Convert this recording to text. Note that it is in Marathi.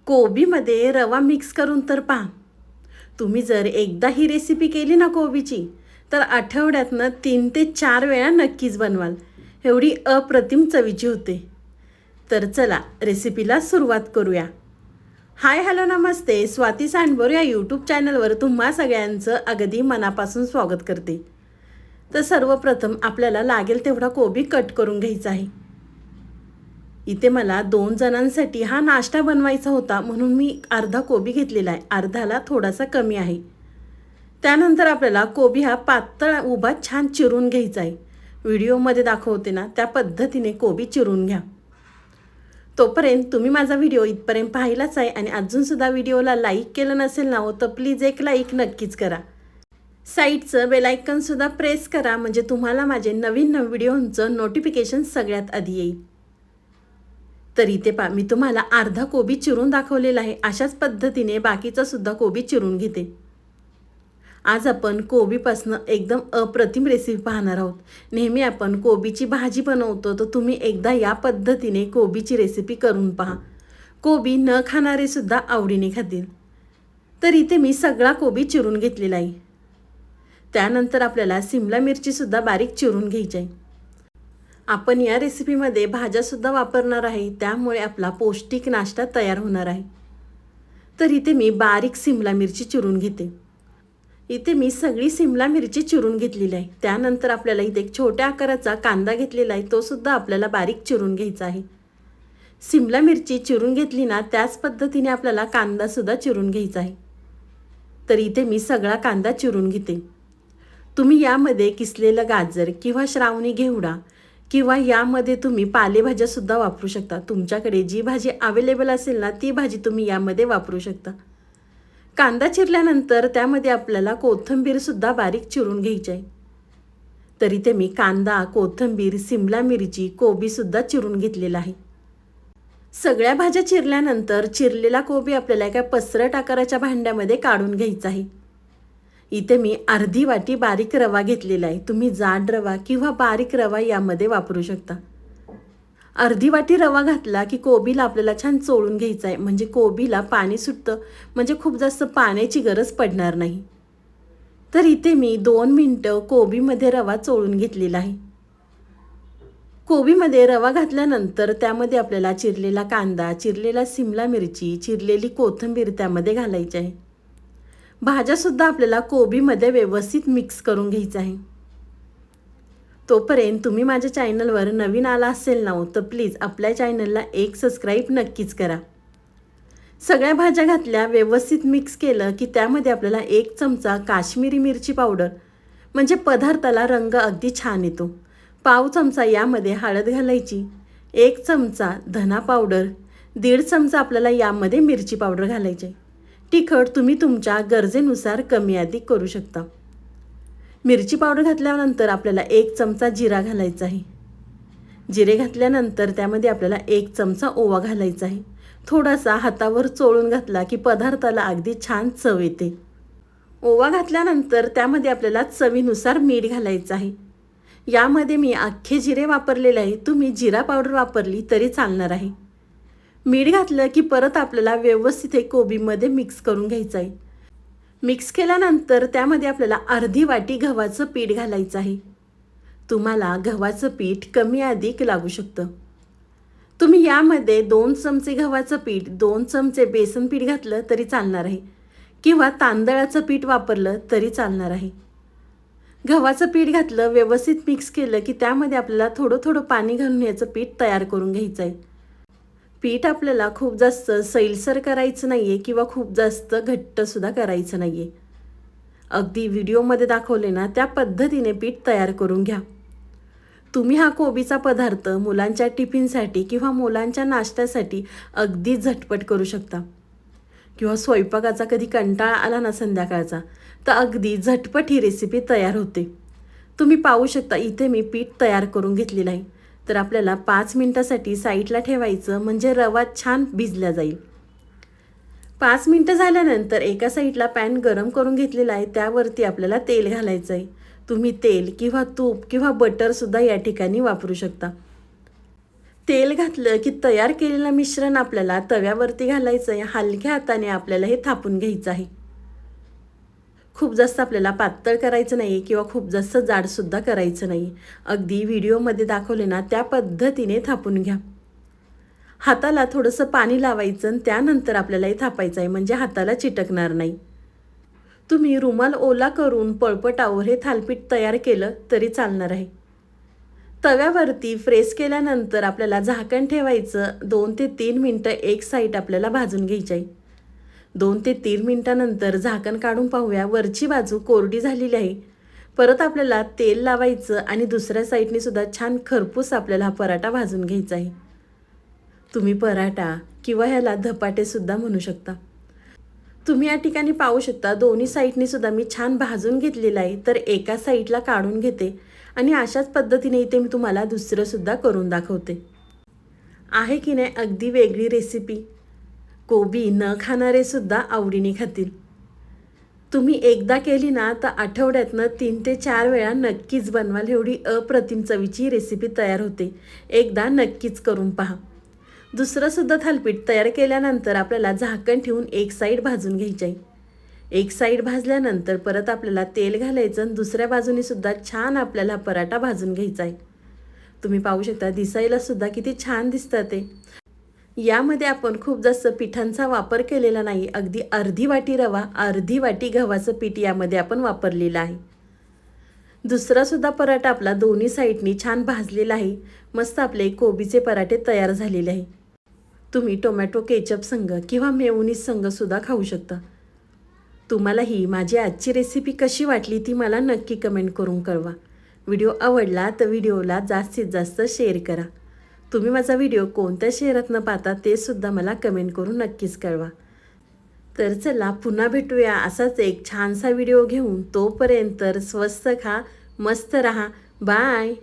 कोबीमध्ये रवा मिक्स करून तर पहा. तुम्ही जर एकदा ही रेसिपी केली ना कोबीची, तर आठवड्यातनं 3 ते 4 वेळा नक्कीच बनवाल. एवढी अप्रतिम चवीची होते. तर चला रेसिपीला सुरुवात करूया. हाय हॅलो नमस्ते, स्वाती सांडभोर या यूट्यूब चॅनलवर तुम्हा सगळ्यांचं अगदी मनापासून स्वागत करते. तर सर्वप्रथम आपल्याला लागेल तेवढा कोबी कट करून घ्यायचा आहे. इथे मला 2 जणांसाठी हा नाश्ता बनवायचा होता, म्हणून मी अर्धा कोबी घेतलेला आहे. अर्धाला थोडासा कमी आहे. त्यानंतर आपल्याला कोबी हा पातळ उभा छान चिरून घ्यायचा आहे. व्हिडिओमध्ये दाखवते ना त्या पद्धतीने कोबी चिरून घ्या. तोपर्यंत तुम्ही माझा व्हिडिओ इथपर्यंत पाहिलाच आहे आणि अजूनसुद्धा व्हिडिओला लाईक केलं नसेल ना तर प्लीज एक लाईक नक्कीच करा. साईडचं बेल आयकॉनसुद्धा प्रेस करा, म्हणजे तुम्हाला माझे नवीन व्हिडिओंचं नोटिफिकेशन सगळ्यात आधी येईल. तर इथे मी तुम्हाला अर्धा कोबी चिरून दाखवलेला आहे. अशाच पद्धतीने बाकीचा सुद्धा कोबी चिरून घेते. आज आपण कोबीपासनं एकदम अप्रतिम रेसिपी पाहणार आहोत. नेहमी आपण कोबीची भाजी बनवतो, तर तुम्ही एकदा या पद्धतीने कोबीची रेसिपी करून पहा. कोबी न खाणारे सुद्धा आवडीने खातील. तर इथे मी सगळा कोबी चिरून घेतलेला आहे. त्यानंतर आपल्याला सिमला मिरचीसुद्धा बारीक चिरून घ्यायची आहे. आपण या रेसिपीमध्ये भाज्यासुद्धा वापरणार आहे, त्यामुळे आपला पौष्टिक नाश्ता तयार होणार आहे. तर इथे मी बारीक सिमला मिरची चिरून घेते. इथे मी सगळी सिमला मिरची चिरून घेतलेली आहे. त्यानंतर आपल्याला इथे एक छोट्या आकाराचा कांदा घेतलेला आहे, तो सुद्धा आपल्याला बारीक चिरून घ्यायचा आहे. सिमला मिरची चिरून घेतली ना त्याच पद्धतीने आपल्याला कांदासुद्धा चिरून घ्यायचा आहे. तर इथे मी सगळा कांदा चिरून घेते. तुम्ही यामध्ये किसलेलं गाजर किंवा श्रावणी घेवडा किंवा यामध्ये तुम्ही पालेभाज्यासुद्धा वापरू शकता. तुमच्याकडे जी भाजी अवेलेबल असेल ना ती भाजी तुम्ही यामध्ये वापरू शकता. कांदा चिरल्यानंतर त्यामध्ये आपल्याला कोथिंबीरसुद्धा बारीक चिरून घ्यायची आहे. तर इथे मी कांदा, कोथिंबीर, सिमला मिरची, कोबीसुद्धा चिरून घेतलेला आहे. सगळ्या भाज्या चिरल्यानंतर चिरलेला कोबी आपल्याला एका पसरट आकाराच्या भांड्यामध्ये काढून घ्यायचा आहे. इथे मी अर्धी वाटी बारीक रवा घेतलेला आहे. तुम्ही जाड रवा किंवा बारीक रवा यामध्ये वापरू शकता. अर्धी वाटी रवा घातला की कोबीला आपल्याला छान चोळून घ्यायचं आहे, म्हणजे कोबीला पाणी सुटतं, म्हणजे खूप जास्त पाण्याची गरज पडणार नाही. तर इथे मी 2 मिनटं कोबीमध्ये रवा चोळून घेतलेला आहे. कोबीमध्ये रवा घातल्यानंतर त्यामध्ये आपल्याला चिरलेला कांदा, चिरलेला सिमला मिरची, चिरलेली कोथिंबीर त्यामध्ये घालायची आहे. भाज्यासुद्धा आपल्याला कोबीमध्ये व्यवस्थित मिक्स करून घ्यायचं आहे. तोपर्यंत तुम्ही माझ्या चॅनलवर नवीन आला असेल ना तर प्लीज आपल्या चॅनलला एक सबस्क्राईब नक्कीच करा. सगळ्या भाज्या घातल्या, व्यवस्थित मिक्स केलं की त्यामध्ये आपल्याला 1 चमचा काश्मीरी मिरची पावडर, म्हणजे पदार्थाला रंग अगदी छान येतो. पाव चमचा यामध्ये हळद घालायची. 1 चमचा धना पावडर, 1.5 चमचा आपल्याला यामध्ये मिरची पावडर घालायची. तिखट तुम्ही तुमच्या गरजेनुसार कमी अधिक करू शकता. मिरची पावडर घातल्यानंतर आपल्याला 1 चमचा जिरा घालायचा आहे. जिरे घातल्यानंतर त्यामध्ये आपल्याला 1 चमचा ओवा घालायचा आहे. थोडासा हातावर चोळून घातला की पदार्थाला अगदी छान चव येते. ओवा घातल्यानंतर त्यामध्ये आपल्याला चवीनुसार मीठ घालायचं आहे. यामध्ये मी अख्खे जिरे वापरलेले आहे. तुम्ही जिरा पावडर वापरली तरी चालणार आहे. मीठ घातलं की परत आपल्याला व्यवस्थित हे कोबीमध्ये मिक्स करून घ्यायचं आहे. मिक्स केल्यानंतर त्यामध्ये आपल्याला अर्धी वाटी गव्हाचं पीठ घालायचं आहे. तुम्हाला गव्हाचं पीठ कमी अधिक लागू शकतं. तुम्ही यामध्ये 2 चमचे गव्हाचं पीठ, 2 चमचे बेसन पीठ घातलं तरी चालणार आहे, किंवा तांदळाचं पीठ वापरलं तरी चालणार आहे. गव्हाचं पीठ घातलं, व्यवस्थित मिक्स केलं की त्यामध्ये आपल्याला थोडं थोडं पाणी घालून याचं पीठ तयार करून घ्यायचं आहे. पीठ आपल्याला खूप जास्त सैलसर करायचं नाही आहे किंवा खूप जास्त घट्टसुद्धा करायचं नाही आहे. अगदी व्हिडिओमध्ये दाखवले ना त्या पद्धतीने पीठ तयार करून घ्या. तुम्ही हा कोबीचा पदार्थ मुलांच्या टिफिनसाठी किंवा मुलांच्या नाश्त्यासाठी अगदी झटपट करू शकता. किंवा स्वयंपाकाचा कधी कंटाळा आला ना संध्याकाळचा, तर अगदी झटपट ही रेसिपी तयार होते. तुम्ही पाहू शकता इथे मी पीठ तयार करून घेतलेलं आहे. तर आपल्याला 5 मिनटासाठी साईडला ठेवायचं, म्हणजे रवा छान भिजला जाईल. 5 मिनटं झाल्यानंतर एका साईडला पॅन गरम करून घेतलेला आहे. त्यावरती आपल्याला तेल घालायचं आहे. तुम्ही तेल किंवा तूप किंवा बटरसुद्धा या ठिकाणी वापरू शकता. तेल घातलं की तयार केलेलं मिश्रण आपल्याला तव्यावरती घालायचं आहे. हलक्या हाताने आपल्याला हे थापून घ्यायचं आहे. खूप जास्त आपल्याला पातळ करायचं नाही किंवा खूप जास्त जाडसुद्धा करायचं नाही. अगदी व्हिडिओमध्ये दाखवले ना त्या पद्धतीने थापून घ्या. हाताला थोडंसं पाणी लावायचं आणि त्यानंतर आपल्याला हे थापायचं आहे, म्हणजे हाताला चिटकणार नाही. तुम्ही रुमाल ओला करून पळपटावर हे थालीपीठ तयार केलं तरी चालणार आहे. तव्यावरती प्रेस केल्यानंतर आपल्याला झाकण ठेवायचं. 2 ते 3 मिनटं एक साईड आपल्याला भाजून घ्यायची आहे. 2 ते 3 मिनटानंतर झाकण काढून पाहूया. वरची बाजू कोरडी झालेली आहे. परत आपल्याला तेल लावायचं आणि दुसऱ्या साईडने सुद्धा छान खरपूस आपल्याला हा पराठा भाजून घ्यायचा आहे. तुम्ही पराठा किंवा ह्याला धपाटेसुद्धा म्हणू शकता. तुम्ही या ठिकाणी पाहू शकता दोन्ही साईडने सुद्धा मी छान भाजून घेतलेलं आहे. तर एका साईडला काढून घेते आणि अशाच पद्धतीने इथे मी तुम्हाला दुसरंसुद्धा करून दाखवते. आहे की नाही अगदी वेगळी रेसिपी. कोबी न खाणारे सुद्धा आवडीने खातील. तुम्ही एकदा केली ना तर आठवड्यातनं 3 ते 4 वेळा नक्कीच बनवाल. एवढी अप्रतिम चवीची रेसिपी तयार होते. एकदा नक्कीच करून पहा. दुसरंसुद्धा थालीपीठ तयार केल्यानंतर आपल्याला झाकण ठेवून एक साईड भाजून घ्यायची आहे. एक साईड भाजल्यानंतर परत आपल्याला तेल घालायचं आणि दुसऱ्या बाजूने सुद्धा छान आपल्याला पराठा भाजून घ्यायचा आहे. तुम्ही पाहू शकता दिसायला सुद्धा किती छान दिसतं ते. यामध्ये आपण खूप जास्त पिठांचा वापर केलेला नाही. अगदी अर्धी वाटी रवा, अर्धी वाटी गव्हाचं पीठ यामध्ये आपण वापरलेलं आहे. दुसरासुद्धा पराठा आपला दोन्ही साईडनी छान भाजलेला आहे. मस्त आपले कोबीचे पराठे तयार झालेले आहे. तुम्ही टोमॅटो केचप संग किंवा मेयोनीज संग सुद्धा खाऊ शकता. तुम्हाला ही माझी आजची रेसिपी कशी वाटली ती मला नक्की कमेंट करून कळवा. व्हिडिओ आवडला तर व्हिडिओला जास्तीत जास्त शेअर करा. तुम्ही माझा व्हिडिओ कोणत्या शहरातनं पाहता ते सुद्धा मला कमेंट करून नक्कीच कळवा. तर चला पुन्हा भेटूया असाच एक छानसा व्हिडिओ घेऊन. तोपर्यंत स्वस्त खा, मस्त रहा. बाय.